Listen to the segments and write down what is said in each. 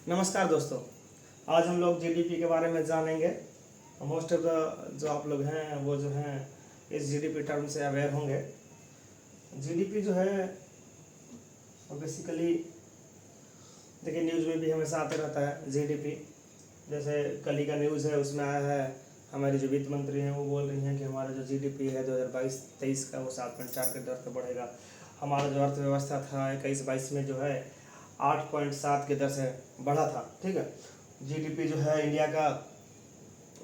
नमस्कार दोस्तों। आज हम लोग जीडीपी के बारे में जानेंगे। मोस्ट ऑफ द जो आप लोग हैं वो जो हैं इस जीडीपी टर्म से अवेयर होंगे। जीडीपी जो है बेसिकली देखिए न्यूज़ में भी हमेशा आते रहता है जीडीपी। जैसे कल ही का न्यूज़ है, उसमें आया है हमारी जो वित्त मंत्री हैं वो बोल रही हैं कि हमारा जो जीडीपी है 2022-23 का वो 7.4 के दर से बढ़ेगा। हमारा जो अर्थव्यवस्था था 21-22 में जो है 8.7 के दर से बढ़ा था। ठीक है, जीडीपी जो है इंडिया का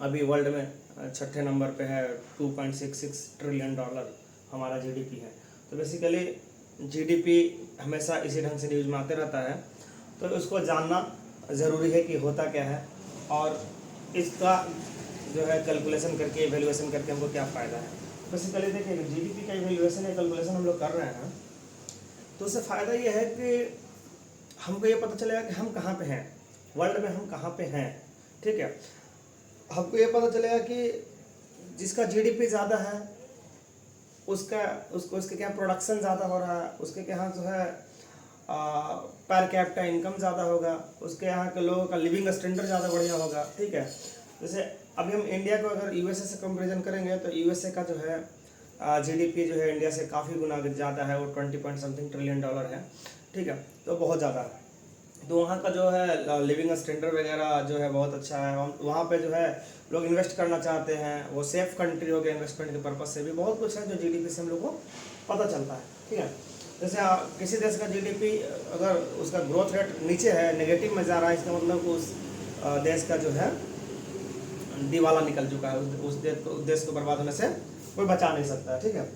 अभी वर्ल्ड में छठे नंबर पे है। 2.66 ट्रिलियन डॉलर हमारा जीडीपी है। तो बेसिकली जीडीपी हमेशा इसी ढंग से न्यूज़ में आते रहता है, तो उसको जानना ज़रूरी है कि होता क्या है और इसका जो है कैलकुलेशन करके इवेल्युएशन करके हमको क्या फ़ायदा है। बेसिकली देखिए जीडीपी का इवेल्युएशन या कैलकुलेशन हम लोग कर रहे हैं तो उससे फ़ायदा ये है कि हमको ये पता चलेगा कि हम कहाँ पे हैं, वर्ल्ड में हम कहाँ पे हैं। ठीक है, हमको ये पता चलेगा कि जिसका जीडीपी ज़्यादा है उसके क्या प्रोडक्शन ज़्यादा हो रहा है, उसके यहाँ जो है पर कैपिटा इनकम ज़्यादा होगा, उसके यहाँ के लोगों का लिविंग स्टैंडर्ड ज़्यादा बढ़िया होगा। ठीक है, जैसे अभी हम इंडिया को अगर यूएसए से कंपेरिजन करेंगे तो यूएसए का जो है जीडीपी जो है इंडिया से काफ़ी गुना ज़्यादा है, वो 20 पॉइंट समथिंग ट्रिलियन डॉलर है। ठीक है, तो बहुत ज़्यादा है। तो वहाँ का जो है लिविंग स्टैंडर्ड वगैरह जो है बहुत अच्छा है। वहाँ पे जो है लोग इन्वेस्ट करना चाहते हैं, वो सेफ कंट्री हो गया इन्वेस्टमेंट के पर्पज़ से भी। बहुत कुछ है जो जीडीपी से हम लोग को पता चलता है। ठीक है, जैसे किसी देश का जीडीपी अगर उसका ग्रोथ रेट नीचे है, नेगेटिव में जा रहा है, इसका मतलब उस देश का जो है दिवाला निकल चुका है। उस देश को बर्बाद होने से कोई बचा नहीं सकता है। ठीक है,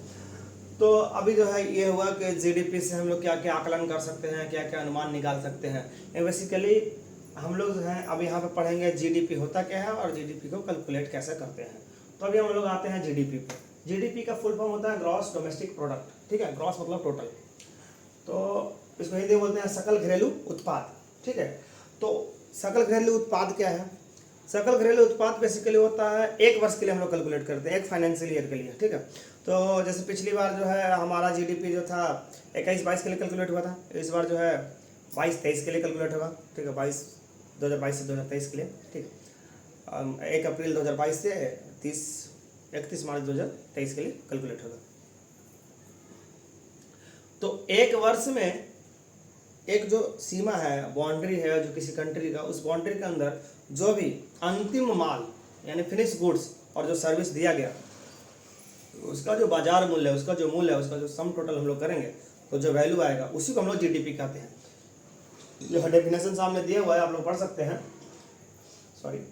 तो अभी जो है ये हुआ कि जीडीपी से हम लोग क्या क्या आकलन कर सकते हैं, क्या क्या अनुमान निकाल सकते हैं। ये बेसिकली हम लोग जो हैं अभी यहाँ पे पढ़ेंगे जीडीपी होता क्या है और जीडीपी को कैलकुलेट कैसे करते हैं। तो अभी हम लोग आते हैं जीडीपी पे। जीडीपी का फुल फॉर्म होता है ग्रॉस डोमेस्टिक प्रोडक्ट। ठीक है, ग्रॉस मतलब टोटल, तो इसको हिंदी में बोलते हैं सकल घरेलू उत्पाद। ठीक है, तो सकल घरेलू उत्पाद क्या है? सकल घरेलू उत्पाद बेसिकली होता है एक वर्ष के लिए हम लोग कैलकुलेट करते हैं, एक फाइनेंशियल ईयर के लिए। ठीक है, तो जैसे पिछली बार जो है हमारा जीडीपी जो था 21-22 के लिए कैलकुलेट हुआ था, इस बार जो है 22-23 के लिए कैलकुलेट होगा। ठीक है, 2022 से 2023 के लिए। ठीक है, 1 अप्रैल 2022 से 31 मार्च 2023 के लिए कैलकुलेट होगा। तो एक वर्ष में एक जो सीमा है, बाउंड्री है जो किसी कंट्री का, उस बाउंड्री के अंदर जो भी अंतिम माल यानी फिनिश गुड्स और जो सर्विस दिया गया उसका जो बाजार मूल्य है, उसका जो मूल्य है, उसका जो सम टोटल हम लोग करेंगे तो जो वैल्यू आएगा उसी को हम लोग जीडीपी कहते हैं। जो डेफिनेशन सामने दिया हुआ है आप लोग पढ़ सकते हैं। सॉरी,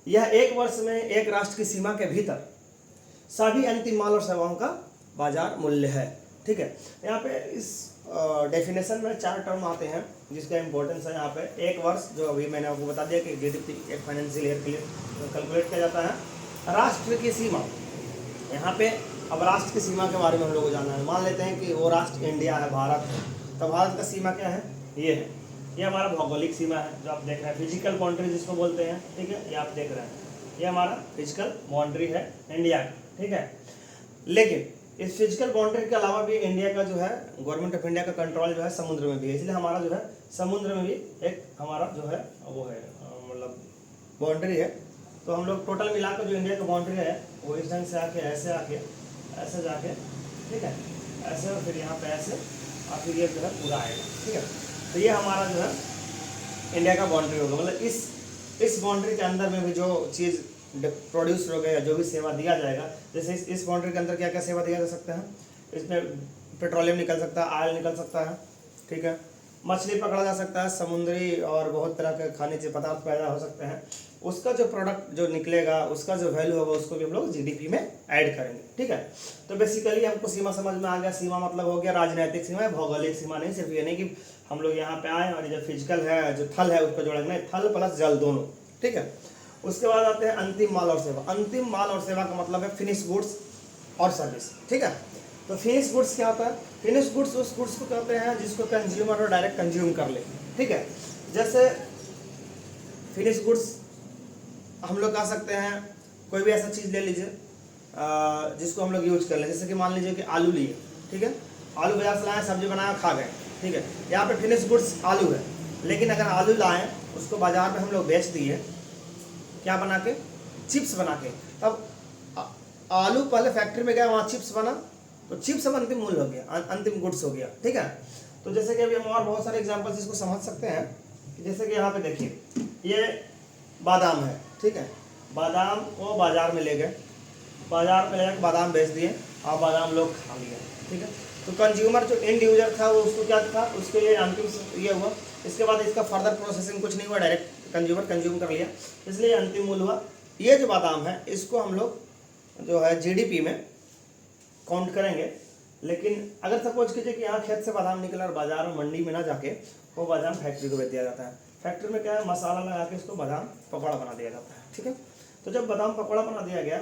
यह एक वर्ष में एक राष्ट्र की सीमा के भीतर सभी अंतिम माल और सेवाओं का बाजार मूल्य है। ठीक है, यहाँ पे इस डेफिनेशन में 4 टर्म आते हैं जिसका इंपॉर्टेंस है। यहाँ पे एक वर्ष जो अभी मैंने आपको बता दिया कि जीडीपी एक फाइनेंशियल ईयर के लिए कैलकुलेट किया जाता है। राष्ट्र की सीमा, यहाँ पे अब राष्ट्र की सीमा के बारे में हम लोग को जानना है। मान लेते हैं कि वो राष्ट्र इंडिया है, भारत है, तो भारत का सीमा क्या है? ये है, ये हमारा भौगोलिक सीमा है जो आप देख रहे हैं, फिजिकल बाउंड्री जिसको बोलते हैं। ठीक है, ये आप देख रहे हैं, ये हमारा फिजिकल बाउंड्री है इंडिया का। ठीक है, लेकिन इस फिजिकल बाउंड्री के अलावा भी इंडिया का जो है गवर्नमेंट ऑफ इंडिया का कंट्रोल जो है समुद्र में भी है, इसलिए हमारा जो है समुद्र में भी एक हमारा जो है वो है मतलब बाउंड्री है। तो हम लोग टोटल मिलाकर जो इंडिया का बाउंड्री है वो इस ढंग से आके ऐसे जाके, ठीक है, ऐसे और फिर यहाँ पे ऐसे और फिर ये जो है पूरा आएगा। ठीक है, तो ये हमारा जो है इंडिया का बाउंड्री होगा। मतलब इस बाउंड्री के अंदर में भी जो चीज़ प्रोड्यूस हो गया, जो भी सेवा दिया जाएगा, जैसे इस बाउंड्री के अंदर क्या क्या सेवा दिया जा सकता है, इसमें पेट्रोलियम निकल सकता है, ऑयल निकल सकता है। ठीक है, मछली पकड़ा जा सकता है, समुद्री और बहुत तरह के खनिज पदार्थ पैदा हो सकते हैं। उसका जो प्रोडक्ट जो निकलेगा, उसका जो वैल्यू होगा, उसको भी हम लोग जीडीपी में ऐड करेंगे। ठीक है, तो बेसिकली हमको सीमा समझ में आ गया। सीमा मतलब हो गया राजनीतिक सीमा, भौगोलिक सीमा नहीं। सिर्फ ये नहीं कि हम लोग यहाँ पे आए और जो फिजिकल है, जो थल है, उसको जोड़ेंगे नहीं, थल प्लस जल दोनों। ठीक है, उसके बाद आते हैं अंतिम माल और सेवा। अंतिम माल और सेवा का मतलब है फिनिश गुड्स और सर्विस। ठीक है, तो फिनिश गुड्स क्या होता है? फिनिश गुड्स उस गुड्स को कहते हैं जिसको कंज्यूमर और डायरेक्ट कंज्यूम कर ले। ठीक है, जैसे फिनिश गुड्स हम लोग कह सकते हैं, कोई भी ऐसा चीज़ ले लीजिए जिसको हम लोग यूज कर लें। जैसे कि मान लीजिए कि आलू लिए, ठीक है, आलू बाजार से लाए, सब्जी बनाया, खा गए। ठीक है, यहाँ पे फिनिश गुड्स आलू है, लेकिन अगर आलू लाएँ उसको बाजार में हम लोग बेच दिए, क्या बना के, चिप्स बना के। तब आलू पहले फैक्ट्री में गया, वहाँ चिप्स बना, तो चिप्स अब अंतिम मूल्य हो गया, अंतिम गुड्स हो गया, ठीक है। तो जैसे कि अभी हम और बहुत सारे एग्जांपल्स इसको समझ सकते हैं कि जैसे कि यहाँ पे देखिए, ये बादाम है, ठीक है, बादाम को बाजार में ले गए, बाजार में ले जाकर बादाम बेच दिए और बादाम लोग खा लिए, ठीक है। तो कंज्यूमर जो एंड यूजर था वो उसको क्या था, उसके लिए अंतिम ये हुआ। इसके बाद इसका फर्दर प्रोसेसिंग कुछ नहीं हुआ, डायरेक्ट कंज्यूमर कंज्यूम कर लिया, इसलिए अंतिम मूल्य हुआ। ये जो बादाम है इसको हम लोग जो है जीडीपी में काउंट करेंगे। लेकिन अगर सपोज कीजिए कि यहाँ खेत से बादाम निकला और बाजार में मंडी में ना जाके वो बादाम फैक्ट्री को बेच दिया जाता है। फैक्ट्री में क्या है, मसाला लगा के इसको बादाम पकौड़ा बना दिया जाता है, ठीक है। तो जब बादाम पकौड़ा बना दिया गया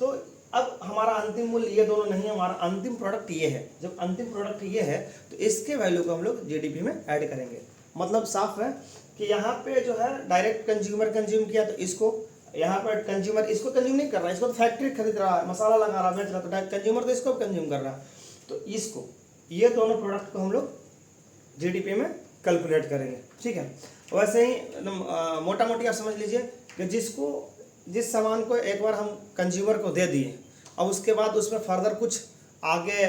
तो अब हमारा अंतिम मूल्य ये दोनों नहीं है, हमारा अंतिम प्रोडक्ट ये है। जब अंतिम प्रोडक्ट ये है तो इसके वैल्यू को हम लोग जीडीपी में ऐड करेंगे। मतलब साफ है कि यहाँ पे जो है डायरेक्ट कंज्यूमर कंज्यूम किया, तो इसको यहाँ पर कंज्यूमर इसको कंज्यूम नहीं कर रहा है, इसको तो फैक्ट्री खरीद रहा है, मसाला लगा रहा है, बेच रहा है, तो डायरेक्ट कंज्यूमर तो इसको कंज्यूम कर रहा है। तो इसको, ये दोनों प्रोडक्ट को हम लोग जीडीपी में कैलकुलेट करेंगे, ठीक है। वैसे ही मोटा मोटी आप समझ लीजिए कि जिस सामान को एक बार हम कंज्यूमर को दे दिए, अब उसके बाद उसमें फर्दर कुछ आगे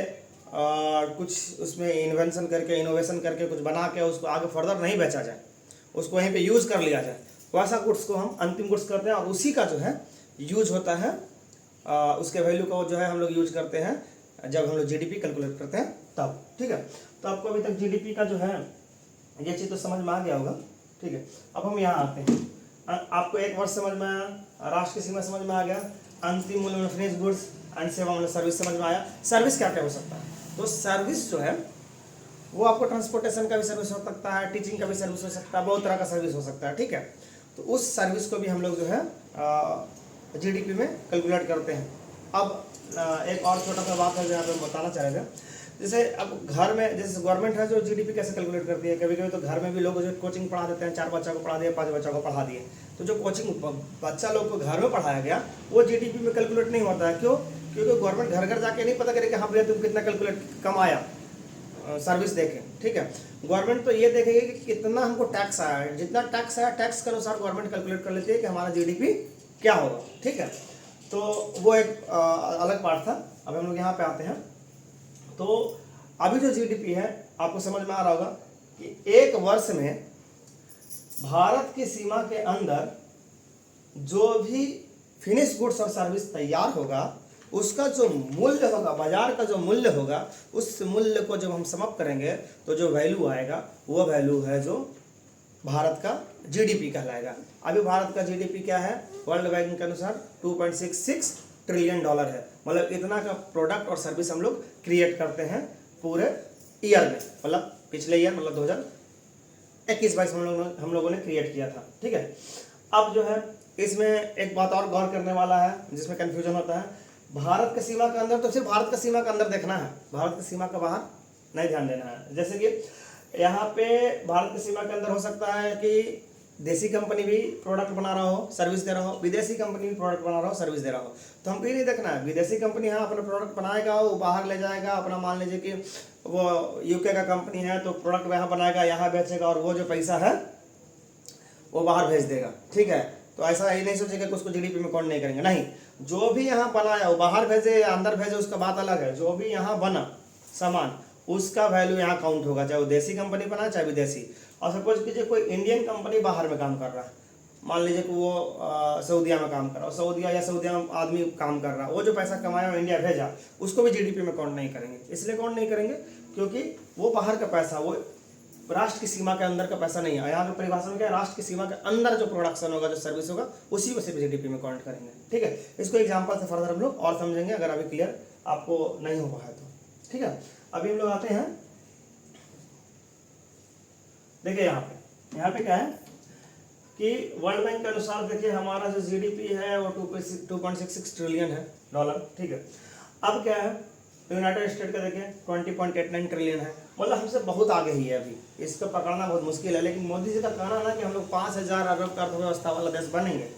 कुछ उसमें इन्वेंशन करके, इनोवेशन करके कुछ बना के उसको आगे फर्दर नहीं बेचा जाए, उसको वहीं पे यूज़ कर लिया जाए, वैसा गुड्स को हम अंतिम गुड्स करते हैं। और उसी का जो है यूज होता है, उसके वैल्यू को जो है हम लोग यूज करते हैं जब हम लोग जीडीपी कैलकुलेट करते हैं तब, ठीक है। तो आपको अभी तक जीडीपी का जो है ये चीज़ तो समझ में आ गया होगा, ठीक है। अब हम यहाँ आते हैं, आपको एक वर्ष समझ में आया, राष्ट्र की सीमा समझ में आ गया, अंतिम मूल्य में फिनिश गुड्स एंड सेवा मतलब सर्विस समझ में आया। सर्विस क्या क्या हो सकता है, तो सर्विस जो है वो आपको ट्रांसपोर्टेशन का भी सर्विस हो सकता है, टीचिंग का भी सर्विस हो सकता है, बहुत तरह का सर्विस हो सकता है, ठीक है। तो उस सर्विस को भी हम लोग जो है जीडीपी में कैलकुलेट करते हैं। अब एक और छोटा सा बात है जो यहाँ पे बताना चाह रहे थे, जैसे अब घर में जैसे गवर्नमेंट है जो जीडीपी कैसे कैलकुलेट करती है, कभी कभी तो घर में भी लोग जो कोचिंग पढ़ा देते हैं, 4 बच्चा को पढ़ा दिए, 5 बच्चा को पढ़ा दिए, तो जो कोचिंग बच्चा लोग को घर में पढ़ाया गया वो जीडीपी में कैलकुलेट नहीं होता है। क्यों? क्योंकि गवर्नमेंट घर घर जाके नहीं पता करेगी हाँ भैया तुम कितना कैलकुलेट कमाया सर्विस देखें, ठीक है। गवर्नमेंट तो ये देखेगी कि कितना हमको टैक्स आया है, जितना टैक्स आया टैक्स के अनुसार गवर्नमेंट कैलकुलेट कर लेती है कि हमारा जीडीपी क्या होगा, ठीक है। तो वो एक अलग पार्ट था। अब हम लोग यहाँ पे आते हैं, तो अभी जो जीडीपी है आपको समझ में आ रहा होगा कि एक वर्ष में भारत की सीमा के अंदर जो भी फिनिश गुड्स और सर्विस तैयार होगा उसका जो मूल्य होगा, बाजार का जो मूल्य होगा, उस मूल्य को जब हम समाप्त करेंगे तो जो वैल्यू आएगा वो वैल्यू है जो भारत का जीडीपी कहलाएगा। अभी भारत का जीडीपी क्या है, वर्ल्ड बैंक के अनुसार 2.66 ट्रिलियन डॉलर है। मतलब इतना का प्रोडक्ट और सर्विस हम लोग क्रिएट करते हैं पूरे ईयर में, मतलब पिछले ईयर मतलब 2021-22 हम लोगों ने क्रिएट किया था, ठीक है। अब जो है इसमें एक बात और गौर करने वाला है जिसमें कन्फ्यूजन होता है, भारत की सीमा के अंदर तो सिर्फ भारत की सीमा के अंदर देखना है, भारत की सीमा के बाहर नहीं ध्यान देना है। जैसे कि यहाँ पे भारत की सीमा के अंदर हो सकता है कि देसी कंपनी भी प्रोडक्ट बना रहा हो, सर्विस दे रहा हो, विदेशी कंपनी भी प्रोडक्ट बना रहा हो, सर्विस दे रहा हो। तो हमको ये नहीं देखना है विदेशी कंपनी यहाँ अपना प्रोडक्ट बनाएगा, वो बाहर ले जाएगा अपना, मान लीजिए कि वो यूके का कंपनी है तो प्रोडक्ट यहाँ बनाएगा, यहाँ बेचेगा और वो जो पैसा है वो बाहर भेज देगा, ठीक है। तो ऐसा ही नहीं सोचेगा कि उसको जीडीपी में काउंट नहीं करेंगे, नहीं, जो भी यहाँ बनाया वो बाहर भेजे या अंदर भेजे उसका बात अलग है। जो भी यहाँ बना सामान उसका वैल्यू यहाँ काउंट होगा, चाहे वो देसी कंपनी बनाए चाहे विदेशी। और सपोज कीजिए कोई इंडियन कंपनी बाहर में काम कर रहा है, मान लीजिए कि वो सऊदीया में काम कर रहा है, सऊदीया में आदमी काम कर रहा है, वो जो पैसा कमाया वो इंडिया भेजा, उसको भी जीडीपी में काउंट नहीं करेंगे। इसलिए काउंट नहीं करेंगे क्योंकि वो बाहर का पैसा, वो राष्ट्र की सीमा के अंदर का पैसा नहीं है। यहाँ पे परिभाषा में क्या है, राष्ट्र की सीमा के अंदर जो प्रोडक्शन होगा, जो सर्विस होगा, उसी को सिर्फ जीडीपी में काउंट करेंगे, ठीक है। इसको एग्जांपल से फर्दर हम लोग और समझेंगे अगर अभी क्लियर आपको नहीं हो पाया तो, ठीक है। अभी हम लोग आते हैं, देखिए यहाँ पे क्या है कि वर्ल्ड बैंक के अनुसार देखिए हमारा जो जीडीपी है वो 2.66 ट्रिलियन है डॉलर, ठीक है। अब क्या है, यूनाइटेड स्टेट का देखिए 20.89 ट्रिलियन है, मतलब हमसे बहुत आगे ही है। अभी इसको पकड़ना बहुत मुश्किल है, लेकिन मोदी जी का कहना है ना कि हम लोग 5000 अरब का अर्थव्यवस्था वाला देश बनेंगे।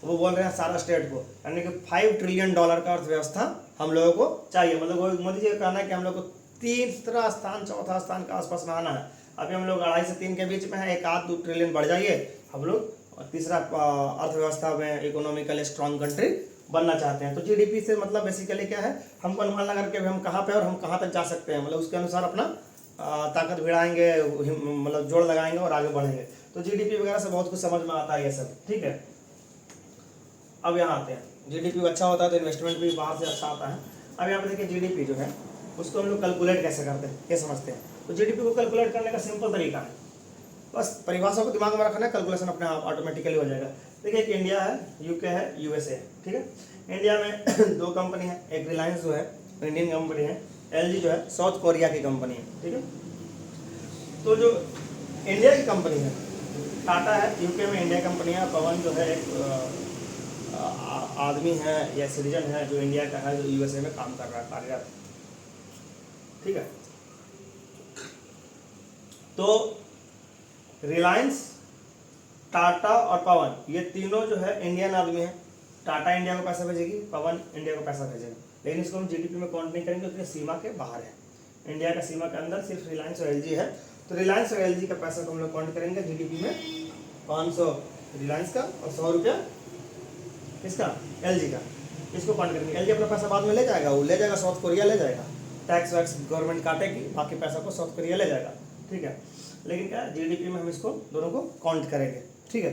वो बोल रहे हैं सारा स्टेट को, यानी कि 5 ट्रिलियन डॉलर का अर्थव्यवस्था हम लोगों को चाहिए। मतलब वो मोदी जी का कहना है कि हम लोग को तीसरा स्थान चौथा स्थान के आसपास में आना है। अभी हम लोग 2.5 से 3 के बीच में है, 1-2 ट्रिलियन बढ़ जाइए हम लोग, और तीसरा अर्थव्यवस्था में इकोनॉमिकल स्ट्रांग कंट्री बनना चाहते हैं। तो जीडीपी से मतलब बेसिकली क्या है, हमको अनुमान लगा करके हम कहाँ पे और हम कहाँ तक जा सकते हैं, मतलब उसके अनुसार अपना ताकत भिड़ाएंगे, मतलब जोड़ लगाएंगे और आगे बढ़ेंगे। तो जीडीपी वगैरह से बहुत कुछ समझ में आता है ये सब, ठीक है। अब यहाँ आते हैं, जीडीपी अच्छा होता है तो इन्वेस्टमेंट भी बाहर से अच्छा आता है। अब यहाँ पे देखिए जीडीपी जो है उसको हम लोग कैलकुलेट कैसे करते हैं, क्या समझते हैं। तो जीडीपी को कैलकुलेट करने का सिंपल तरीका है, बस परिभाषा को दिमाग में रखना है, कैलकुलेशन अपने आप ऑटोमेटिकली हो जाएगा। देखिए एक इंडिया है, यूके है, यूएसए है, ठीक है। इंडिया में 2 कंपनी है, एक रिलायंस जो है इंडियन कंपनी है, एलजी जो है साउथ कोरिया की कंपनी है, ठीक है। तो जो इंडिया की कंपनी है टाटा है, यूके में इंडिया कंपनी है, पवन जो है एक आदमी है या सिटीजन है जो इंडिया का है, जो यूएसए में काम कर रहा है, कार्यरत, ठीक है। तो रिलायंस, टाटा और पवन ये तीनों जो है इंडियन आदमी है। टाटा इंडिया को पैसा भेजेगी, पवन इंडिया को पैसा भेजेगा, लेकिन इसको हम जीडीपी में काउंट नहीं करेंगे क्योंकि सीमा के बाहर है। इंडिया का सीमा के अंदर सिर्फ रिलायंस और एलजी है, तो रिलायंस और एलजी का पैसा को हम लोग काउंट करेंगे जीडीपी में। 500 रिलायंस का और 100 रुपया किसका, एलजी का, इसको काउंट करेंगे। एलजी अपना पैसा बाद में ले जाएगा, वो ले जाएगा साउथ कोरिया ले जाएगा, टैक्स वैक्स गवर्नमेंट काटेगी, बाकी पैसा को साउथ कोरिया ले जाएगा, ठीक है। लेकिन क्या जीडीपी में हम इसको दोनों को काउंट करेंगे, ठीक है।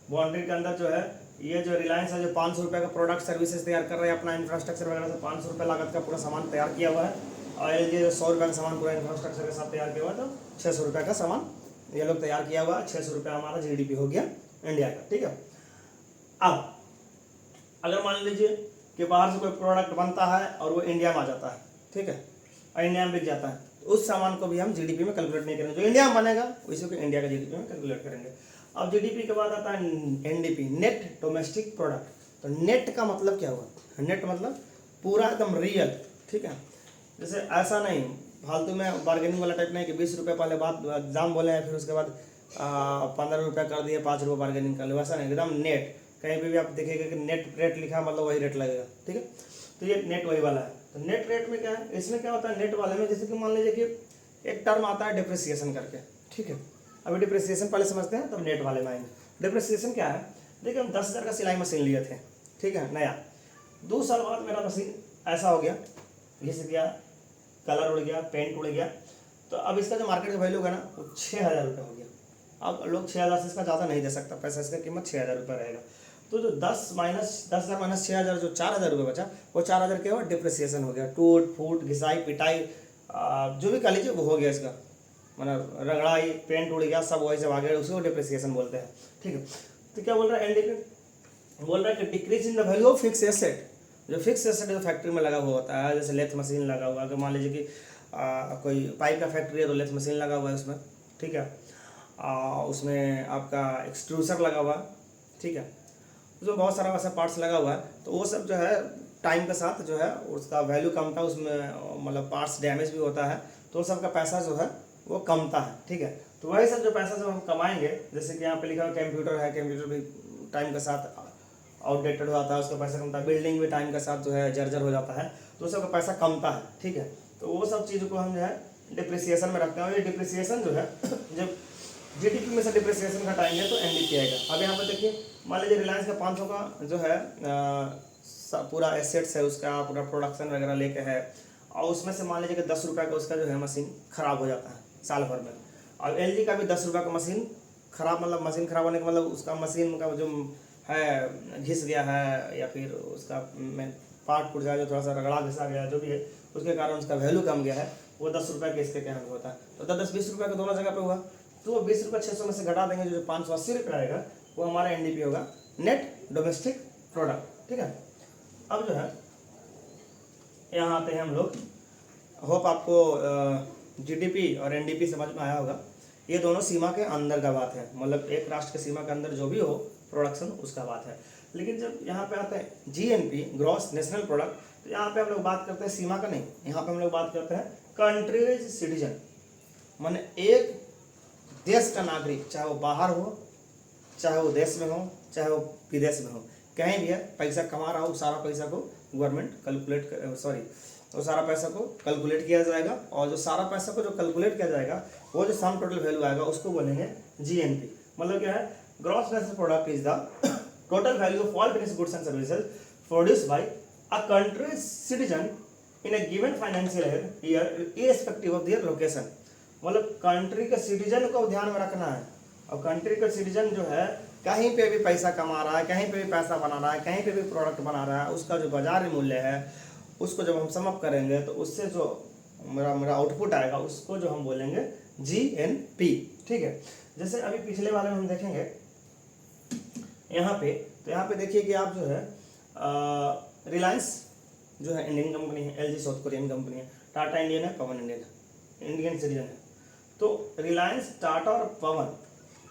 बाउंड्री के अंदर जो है ये जो रिलायंस है जो 500 रुपये का प्रोडक्ट सर्विसेज तैयार कर रहे हैं, अपना इंफ्रास्ट्रक्चर वगैरह से 500 रुपये लागत का पूरा सामान तैयार किया हुआ है, और एलजी जो 100 रुपये का सामान पूरा इंफ्रास्ट्रक्चर के साथ तैयार किया हुआ है, तो 600 रुपये का सामान ये लोग तैयार किया हुआ है। 600 रुपये हमारा जीडीपी हो गया इंडिया का, ठीक है। अब अगर मान लीजिए कि बाहर से कोई प्रोडक्ट बनता है और वो इंडिया में आ जाता है, ठीक है, और इंडिया में बिक जाता है, तो उस सामान को भी हम जीडीपी में कैलकुलेट नहीं करेंगे। जो इंडिया में बनेगा उसी को इंडिया का जीडीपी में कैलकुलेट करेंगे। अब जीडीपी के बाद आता है एनडीपी, नेट डोमेस्टिक प्रोडक्ट। तो नेट का मतलब क्या हुआ, नेट मतलब पूरा एकदम रियल, ठीक है। जैसे ऐसा नहीं फालतू में बार्गेनिंग वाला टाइप नहीं कि 20 रुपये पहले बात दाम बोले हैं, फिर उसके बाद 15 रुपये कर दिए, 5 रुपये बार्गेनिंग कर लो, वैसा नहीं, एकदम नेट। कहीं पे भी आप देखिएगा कि नेट रेट लिखा है मतलब वही रेट लगेगा, ठीक है। तो ये नेट वही वाला है। तो नेट रेट में क्या है, इसमें क्या होता है नेट वाले में, जैसे कि मान लीजिए कि एक टर्म आता है डिप्रिसिएशन करके, ठीक है। अभी डिप्रिसिएशन पहले समझते हैं तब नेट वाले में आएंगे। डिप्रिसिएशन क्या है, देखिए हम 10,000 का सिलाई मशीन लिए थे, ठीक है, नया। 2 साल बाद मेरा मशीन ऐसा हो गया, घिस गया, कलर उड़ गया, पेंट उड़ गया, तो अब इसका जो मार्केट का वैल्यू है ना वो 6,000 रुपये हो गया। अब लोग 6,000 से इसका ज़्यादा नहीं दे सकता पैसा, इसका कीमत 6,000 रुपये रहेगा। तो जो 10,000 माइनस 6,000 जो 4,000 रुपये बचा, वो 4,000 क्या हुआ, डिप्रिसिएशन हो गया। टूट फूट घिसाई पिटाई जो भी कह लीजिए वो हो गया इसका, मतलब रगड़ाई, पेंट उड़ गया, सब वही सब आ गया, उसको डिप्रिसिएशन बोलते हैं, ठीक है। तो क्या बोल रहा है एनडीपी, बोल रहा है कि decrease in the value of fix asset. जो फिक्स एसेट जो फैक्ट्री में लगा हुआ होता है, जैसे लेथ मशीन लगा हुआ है, अगर मान लीजिए कि कोई पाइप का फैक्ट्री है तो लेथ मशीन लगा हुआ है उसमें, ठीक है। उसमें आपका एक्सट्रूसर लगा हुआ है, ठीक है, उसमें बहुत सारा वैसा पार्ट्स लगा हुआ है। तो वो सब जो है टाइम के साथ जो है उसका वैल्यू कम था, उसमें मतलब पार्ट्स डैमेज भी होता है, तो सब का पैसा जो है वो कमता है, ठीक है। तो वही सब जो पैसा जब हम कमाएंगे, जैसे कि यहाँ पे लिखा हुआ कंप्यूटर है, कंप्यूटर भी टाइम के साथ आउटडेटेड हो जाता है, उसका पैसा कमता है। बिल्डिंग भी टाइम के साथ जो है जर्जर हो जाता है, तो उसका पैसा कमता है, ठीक है। तो वो सब चीज़ों को हम जो है डिप्रिसिएशन में रखते हैं। और ये डिप्रिसिएशन जो है जब जीडीपी में से डिप्रिसिएशन घटाएंगे तो एनडीपी आएगा। अब यहाँ पर देखिए मान लीजिए रिलायंस का 500 का जो है पूरा एसेट्स है, उसका पूरा प्रोडक्शन वगैरह लेके है, और उसमें से मान लीजिए कि 10 रुपये का उसका जो है मशीन ख़राब हो जाता है साल भर में। और एलजी का भी 10 रुपये का मशीन ख़राब, मतलब मशीन ख़राब होने का मतलब उसका मशीन का जो है घिस गया है, या फिर उसका पार्ट टूट गया, जो थोड़ा सा रगड़ा घिसा गया, जो भी है उसके कारण उसका वैल्यू कम गया है, वो 10 रुपये के इसके क्या होता है। तो 10-20 रुपये का दोनों जगह पे हुआ, तो वो 20 रुपये 600 में से घटा देंगे, जो 580 रुपये आएगा वो हमारा एनडीपी होगा, नेट डोमेस्टिक प्रोडक्ट, ठीक है। अब जो है यहाँ आते हैं हम लोग, होप आपको जीडीपी और एनडीपी समझ में आया होगा। ये दोनों सीमा के अंदर का बात है, मतलब एक राष्ट्र के सीमा के अंदर जो भी हो प्रोडक्शन उसका बात है। लेकिन जब यहाँ पे आता है जीएनपी, ग्रॉस नेशनल प्रोडक्ट, तो यहाँ पे हम लोग बात करते हैं सीमा का नहीं, यहाँ पे हम लोग बात करते हैं कंट्रीज सिटीजन, माने एक देश का नागरिक, चाहे वो बाहर हो, चाहे वो देश में हो, चाहे वो विदेश में हो, कहीं भी है, पैसा कमा रहा हो, सारा पैसा को गवर्नमेंट कैलकुलेट वो सारा पैसा को कैलकुलेट किया जाएगा। और जो सारा पैसा को जो कैलकुलेट किया जाएगा वो जो सम टोटल वैल्यू आएगा उसको बोलेंगे जीएनपी। मतलब क्या है, gross national product is the total value of all finished goods and services produced by a country citizen in A given financial year irrespective of their location. मतलब country के citizen को ध्यान में रखना है। और कंट्री का सिटीजन जो है कहीं पे भी पैसा कमा रहा है, कहीं पे भी पैसा बना रहा है, कहीं पे भी प्रोडक्ट बना रहा है, उसका जो बाजार मूल्य है उसको जब हम सम अप करेंगे तो उससे जो मेरा आउटपुट आएगा उसको जो हम बोलेंगे जीएनपी। ठीक है, जैसे अभी पिछले वाले में हम देखेंगे यहाँ पे, तो यहाँ पे देखिए कि आप जो है रिलायंस जो है इंडियन कंपनी है, एलजी साउथ कोरियन कंपनी है, टाटा इंडियन है, पवन इंडियन है, इंडियन सिटीजन है। तो रिलायंस, टाटा और पवन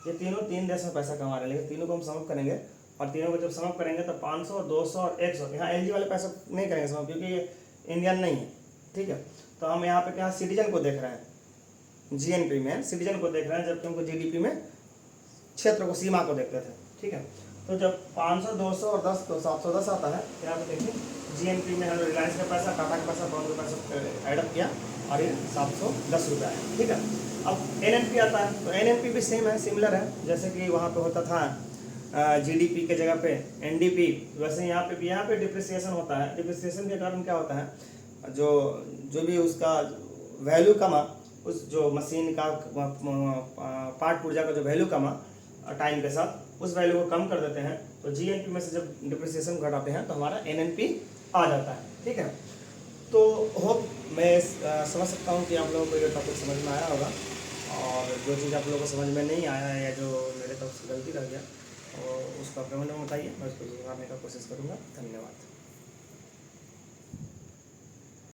ये तीनों 3 देश में पैसा कमा रहे हैं, लेकिन तीनों को हम सम अप करेंगे और तीनों को जब सम अप करेंगे तो 500, 200 और 100। यहाँ एलजी वाले पैसा नहीं करेंगे सम अप क्योंकि ये इंडियन नहीं है। ठीक है, तो हम यहाँ पे क्या सिटीजन को देख रहे हैं, जीएनपी में सिटीजन को देख रहे हैं, जबकि हमको जीडीपी में क्षेत्र को, सीमा को देखते थे। ठीक है, तो जब 500, 200 और 10 तो 710 आता है। यहाँ पे देखिए जीएनपी में हम रिलायंस का पैसा, टाटा का पैसा, पवन का पैसा एडअप किया और ये 710 रुपये है। ठीक है, अब एनएनपी आता है, तो एनएनपी भी सेम है, सिमिलर है। जैसे कि वहाँ पे होता था जीडीपी के जगह पे एनडीपी, वैसे यहाँ पे भी, यहाँ पे डिप्रिसिएशन होता है। डिप्रिसिएशन के कारण क्या होता है, जो भी उसका वैल्यू कमा, उस जो मशीन का पार्ट पुर्जा का जो वैल्यू कमा टाइम के साथ, उस वैल्यू को कम कर देते हैं। तो जीएनपी में से जब डिप्रिसिएशन घटाते हैं तो हमारा एनएनपी आ जाता है। ठीक है, तो होप मैं समझ सकता हूँ कि आप लोगों को ये टॉपिक समझ में आया होगा, और जो चीज़ आप लोगों को समझ में नहीं आया है या जो मेरे तरफ से गलती रह गया, और उसको आप कमेंट में बताइए, मैं उसको सुधारने का कोशिश करूँगा। धन्यवाद।